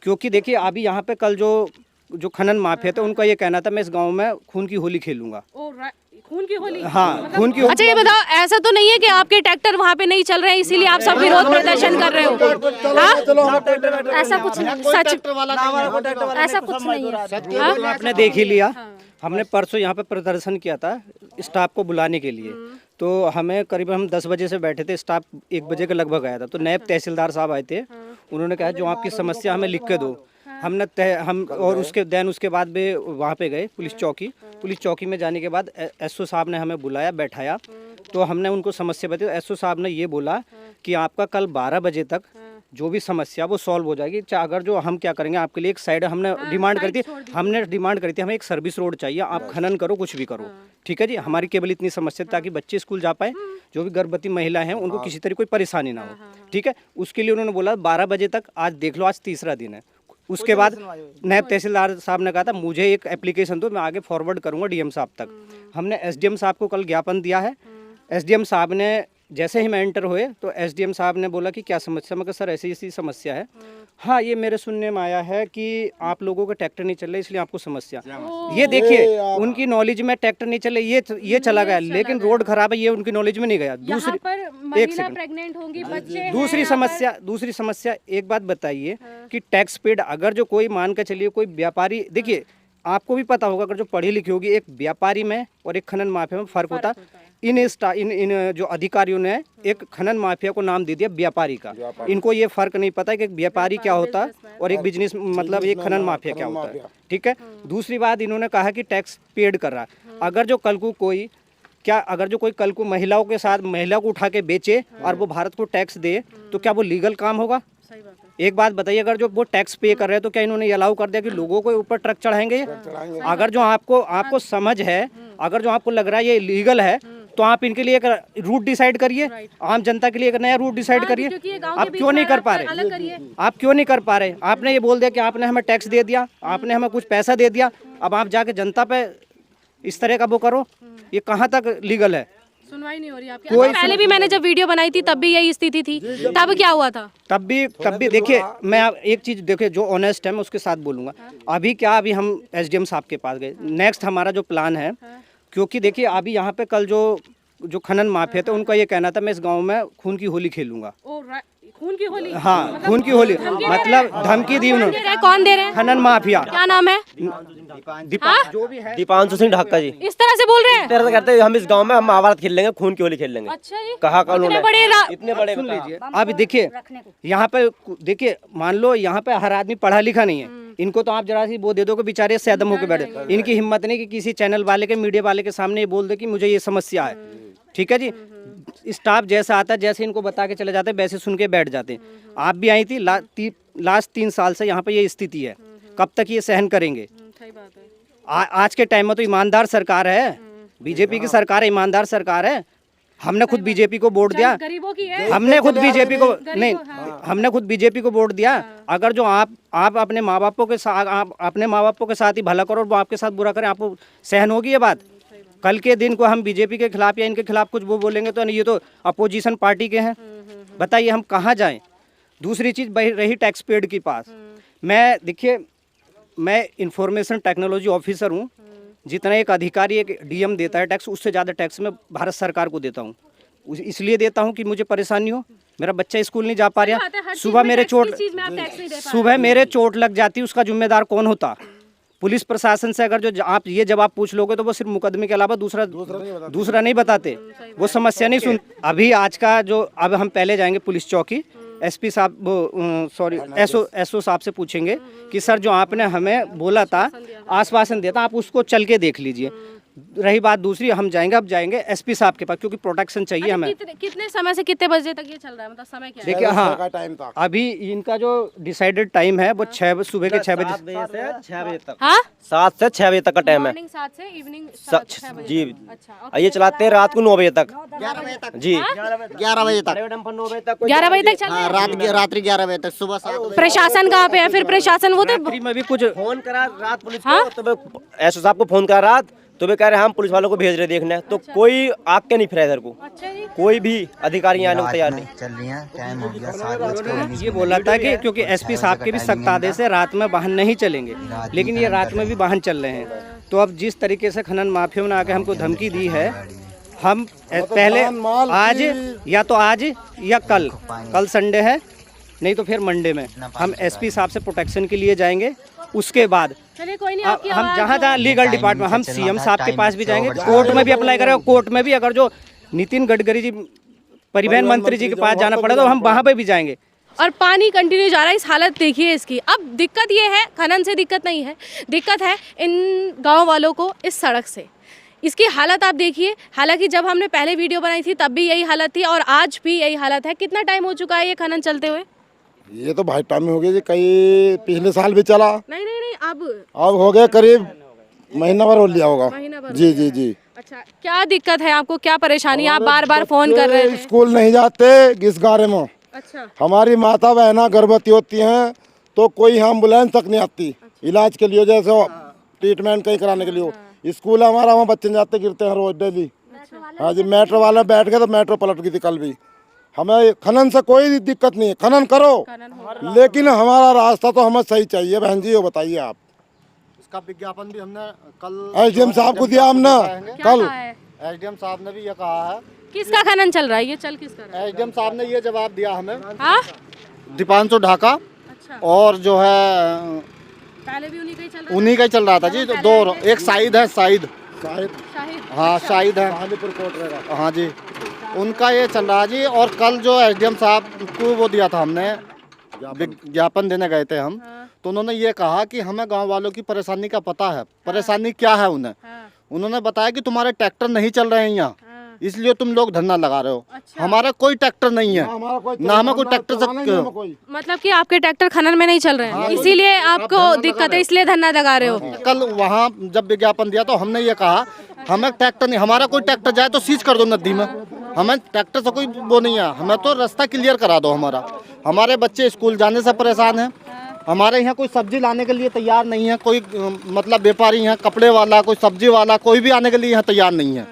क्योंकि देखिए अभी यहाँ पे कल जो खनन माफिया थे उनका ये कहना था मैं इस गांव में खून की होली खेलूंगा। खून की होली? हाँ, खून की होली। अच्छा ये बताओ, ऐसा तो नहीं है कि आपके ट्रैक्टर वहाँ पे नहीं चल रहे हैं इसीलिए आप सब विरोध प्रदर्शन कर रहे हो? ऐसा कुछ नहीं, सच ऐसा कुछ नहीं है। आपने देख ही लिया, हमने परसों यहाँ पे प्रदर्शन किया था स्टाफ को बुलाने के लिए। तो हमें करीबन हम 10 बजे से बैठे थे, स्टाफ 1 बजे के लगभग आया था। तो नायब तहसीलदार साहब आए थे, उन्होंने कहा जो आपकी समस्या हमें लिख के दो। हम और उसके बाद भी वहाँ पे गए पुलिस चौकी में जाने के बाद एसओ साहब ने हमें बुलाया, बैठाया। तो हमने उनको समस्या बताई। एसओ साहब ने ये बोला कि आपका कल 12 बजे तक जो भी समस्या वो सॉल्व हो जाएगी। अगर जो हम क्या करेंगे आपके लिए एक साइड हमने डिमांड करी थी, हमें एक सर्विस रोड चाहिए, आप खनन करो कुछ भी करो, ठीक है जी। हमारी केवल इतनी समस्या ताकि बच्चे स्कूल जा पाए, जो भी गर्भवती महिला हैं उनको किसी तरह कोई परेशानी ना हो, ठीक है। उसके लिए उन्होंने बोला 12 बजे तक, आज देख लो आज तीसरा दिन है। उसके बाद नायब तहसीलदार साहब ने कहा था मुझे एक एप्लीकेशन दो, मैं आगे फॉरवर्ड करूंगा डीएम साहब तक। हमने एसडीएम साहब को कल ज्ञापन दिया है। एसडीएम साहब ने जैसे ही मैं एंटर हुए तो एसडीएम साहब ने बोला कि क्या समस्या? मैं कहा सर ऐसी ऐसी समस्या है। हाँ, ये मेरे सुनने में आया है कि आप लोगों के ट्रैक्टर नहीं चल रहे इसलिए आपको समस्या। ये देखिए उनकी नॉलेज में ट्रैक्टर नहीं चले ये चला गया, लेकिन रोड खराब है ये उनकी नॉलेज में नहीं गया। दूसरी समस्या एक बात बताइए कि टैक्स पेड, अगर जो कोई मान कर चलिए कोई व्यापारी, देखिए आपको भी पता होगा अगर जो पढ़ी लिखी होगी, एक व्यापारी में और एक खनन माफिया में फर्क होता है। इन जो अधिकारियों ने एक खनन माफिया को नाम दे दिया व्यापारी का। इनको ये फर्क नहीं पता है कि व्यपारी क्या होता है और एक बिजनेस मतलब एक खनन माफिया क्या होता है, ठीक है। दूसरी बात इन्होंने कहा कि टैक्स पेड कर रहा है। अगर जो कल को महिलाओं के साथ महिला को उठा के बेचे और वो भारत को टैक्स दे तो क्या वो लीगल काम होगा? एक बात बताइए, अगर जो वो टैक्स पे कर रहे हैं तो क्या इन्होंने ये अलाउ कर दिया कि लोगों को ऊपर ट्रक चढ़ाएंगे? अगर जो आपको समझ है, अगर जो आपको लग रहा है ये लीगल है तो आप इनके लिए एक रूट डिसाइड करिए, आम जनता के लिए एक नया रूट डिसाइड करिए। आप क्यों नहीं कर पा रहे? आपने ये बोल दिया कि आपने हमें टैक्स दे दिया, आपने हमें कुछ पैसा दे दिया, अब आप जाके जनता पे इस तरह का वो करो, ये कहाँ तक लीगल है? सुनवाई नहीं हो रही आपकी। अच्छा, पहले भी मैंने जब वीडियो बनाई थी तब भी यही स्थिति थी, तब क्या हुआ था? तब भी देखिए, मैं एक चीज देखिए जो ऑनेस्ट है मैं उसके साथ बोलूंगा। अभी हम एसडीएम साहब के पास गए। नेक्स्ट हमारा जो प्लान है, क्योंकि देखिए अभी यहाँ पे कल जो खनन माफिया थे उनका ये कहना था मैं इस गांव में खून की होली खेलूंगा। खून की होली? हाँ, खून की होली मतलब धमकी दी उन्होंने। कौन दे रहे हैं? खनन माफिया। क्या नाम है? जो भी है दीपांशु सिंह ढाका जी। इस तरह से बोल रहे हैं? इस तरह से कहते हैं हम इस गांव में हम महाभारत खेल लेंगे, खून की होली खेल लेंगे। अच्छा जी, कहा उन्होंने इतने बड़े सुन लीजिए। अब देखिए यहाँ पे देखिए, मान लो यहाँ पे हर आदमी पढ़ा लिखा नहीं है, इनको तो आप जरा सी वो दे दो कि बेचारे सैदम होकर बैठे। इनकी हिम्मत नहीं कि किसी चैनल वाले के मीडिया वाले के सामने ये बोल दे कि मुझे ये समस्या है, ठीक है जी। स्टाफ जैसा आता है जैसे इनको बता के चले जाते हैं वैसे सुन के बैठ जाते हैं। आप भी आई थी लास्ट 3 साल से यहाँ पे ये स्थिति है, कब तक ये सहन करेंगे? आज के टाइम में तो ईमानदार सरकार है, बीजेपी की सरकार है, ईमानदार सरकार है। हमने खुद बीजेपी को वोट दिया, हमने खुद बीजेपी को वोट दिया। अगर जो आप अपने माँ बापों के साथ ही भला करो और वो आपके साथ बुरा करें, आपको सहन होगी ये बात? कल के दिन को हम बीजेपी के खिलाफ या इनके खिलाफ कुछ वो बोलेंगे तो ये तो अपोजिशन पार्टी के हैं, बताइए हम कहाँ जाएं? दूसरी चीज़ रही टैक्स पेड की पास। मैं इंफॉर्मेशन टेक्नोलॉजी ऑफिसर हूँ। जितना एक अधिकारी एक डीएम देता है टैक्स, उससे ज़्यादा टैक्स मैं भारत सरकार को देता हूँ। इसलिए देता हूँ कि मुझे परेशानी हो, मेरा बच्चा स्कूल नहीं जा पा रहा, सुबह मेरे चोट लग जाती, उसका जिम्मेदार कौन होता? पुलिस प्रशासन से अगर जो आप ये जवाब पूछ लोगे तो वो सिर्फ मुकदमे के अलावा दूसरा नहीं बताते, वो समस्या नहीं सुन। अभी आज का जो अब हम पहले जाएंगे पुलिस चौकी, एसपी साहब एसओ साहब से पूछेंगे कि सर जो आपने हमें बोला था, आश्वासन दिया था, आप उसको चल के देख लीजिए। रही बात दूसरी, हम जाएंगे एसपी साहब के पास क्योंकि प्रोटेक्शन चाहिए हमें। कितने समय से कितने बजे तक ये चल रहा है, मतलब समय क्या है? देखिए हाँ, अभी इनका जो डिसाइडेड टाइम है वो सुबह के 6 बजे से 6 बजे तक। हाँ, 7 से 6 बजे तक का टाइम है। 7 से इवनिंग जी। ये चलाते हैं रात को 9 बजे तक। 11 बजे तक जी, 11 बजे तक 11 बजੇ तक चल रहा है? रात्रि 11 बजे तक, सुबह 7 बजे। प्रशासन कहाँ पे है फिर? प्रशासन वो तो में भी कुछ फोन करा रात पुलिस को, तो एसओ साहब को फोन करा रात, तो वे कह रहे हैं हम पुलिस वालों को भेज रहे देखने, तो कोई आग के नहीं फिरा इधर को, अच्छा जी। कोई भी अधिकारी आने को तैयार नहीं। चल रही है, टाइम हो गया 7 बज ये बोला था कि क्योंकि एसपी साहब के भी सख्त आदेश है रात में वाहन नहीं चलेंगे, लेकिन ये रात में भी वाहन चल रहे हैं। तो अब जिस तरीके से खनन माफियों ने आके हमको धमकी दी है, हम पहले आज या तो आज या कल संडे है, नहीं तो फिर मंडे में हम एसपी साहब से प्रोटेक्शन के लिए जाएंगे। उसके बाद चलिए कोई नहीं, अब आपकी हम आवाज़ जहाँ जहाँ लीगल डिपार्टमेंट, हम सीएम साहब के पास भी जाएंगे, टाइम कोर्ट में भी अप्लाई करेंगे, कोर्ट में भी अगर जो नितिन गडकरी जी परिवहन मंत्री जी के पास जाना पड़ा तो हम वहाँ पे भी जाएंगे। और पानी कंटिन्यू जा रहा है। इस हालत देखिए इसकी। अब दिक्कत ये है, खनन से दिक्कत नहीं है, दिक्कत है इन गांव वालों को इस सड़क से। इसकी हालत आप देखिए। हालांकि जब हमने पहले वीडियो बनाई थी तब भी यही हालत थी और आज भी यही हालत है। कितना टाइम हो चुका है ये खनन चलते हुए? ये तो भाई टाइम में हो गया जी, कई पिछले साल भी चला, नहीं, अब हो गया करीब महीना भर हो लिया होगा। महीना भर जी जी जी। अच्छा, क्या दिक्कत है आपको, क्या परेशानी? आप बार बार फोन कर रहे थे। स्कूल नहीं जाते इस गारे में। अच्छा, हमारी माता बहना गर्भवती होती हैं तो कोई एम्बुलेंस तक नहीं आती इलाज के लिए, जैसे ट्रीटमेंट कहीं कराने के लिए हो। स्कूल हमारा, वहाँ बच्चे जाते गिरते हैं रोज डेली। हाँ जी, मेट्रो वाले बैठ गए तो मेट्रो पलट गई थी कल भी। हमें खनन से कोई दिक्कत नहीं है, खनन करो, लेकिन हमारा रास्ता तो हमें सही चाहिए। बहन जी वो बताइए आप। इसका विज्ञापन भी हमने कल एसडीएम साहब को दिया हमने क्या कल। कहा है? एसडीएम साहब ने भी ये कहा है। किसका खनन चल रहा है? ये चल किसका रहा है? एसडीएम साहब ने ये जवाब दिया हमें, हाँ? दीपांशु ढाका अच्छा, और जो है पहले भी उन्हीं का ही चल रहा उन्हीं का ही चल रहा था जी। दो, एक शाहिद है, शाहिद, था? शाहिद। हाँ शाहिद है, हाँ जी, उनका ये चल रहा है जी। और कल जो एसडीएम साहब को वो दिया था हमने, विज्ञापन देने गए थे हम, तो उन्होंने ये कहा कि हमें गांव वालों की परेशानी का पता है। परेशानी क्या है उन्हें? उन्होंने बताया कि तुम्हारे ट्रैक्टर नहीं चल रहे हैं यहाँ, इसलिए तुम लोग धरना लगा रहे हो। अच्छा। हमारा कोई ट्रैक्टर नहीं है, ना हमें कोई ट्रैक्टर से मतलब कि आपके ट्रैक्टर खनन में नहीं चल रहे हैं, इसीलिए आपको दिक्कत है, इसलिए धरना लगा रहे हो। कल वहाँ जब विज्ञापन दिया तो हमने ये कहा हमें ट्रैक्टर नहीं, हमारा कोई ट्रैक्टर जाए तो सीज कर दो नदी में, हमें ट्रैक्टर से कोई वो नहीं है, हमें तो रास्ता क्लियर करा दो हमारा। हमारे बच्चे स्कूल जाने से परेशान हैं, हमारे यहाँ कोई सब्जी लाने के लिए तैयार नहीं है, कोई मतलब व्यापारी है, कपड़े वाला, कोई सब्जी वाला, कोई भी आने के लिए यहाँ तैयार नहीं है।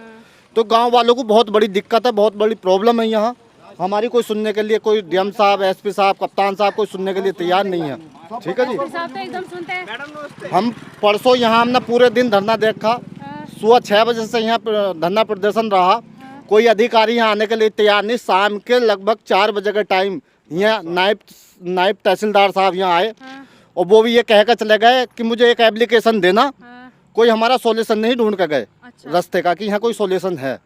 तो गांव वालों को बहुत बड़ी दिक्कत है, बहुत बड़ी प्रॉब्लम है यहाँ। हमारी कोई सुनने के लिए, कोई डीएम साहब, एसपी साहब, कप्तान साहब कोई सुनने के लिए तैयार नहीं है। ठीक है जी। साहब तो एकदम सुनते हैं। हम परसों यहाँ हमने पूरे दिन धरना देखा, सुबह 6 बजे से यहाँ धरना प्रदर्शन रहा, कोई अधिकारी यहाँ आने के लिए तैयार नहीं। शाम के लगभग 4 बजे का टाइम यहाँ नायब तहसीलदार साहब यहाँ आए और वो भी ये कह कर चले गए कि मुझे एक एप्लीकेशन देना। कोई हमारा सॉल्यूशन नहीं ढूंढ कर गए रास्ते का कि यहाँ कोई सॉल्यूशन है।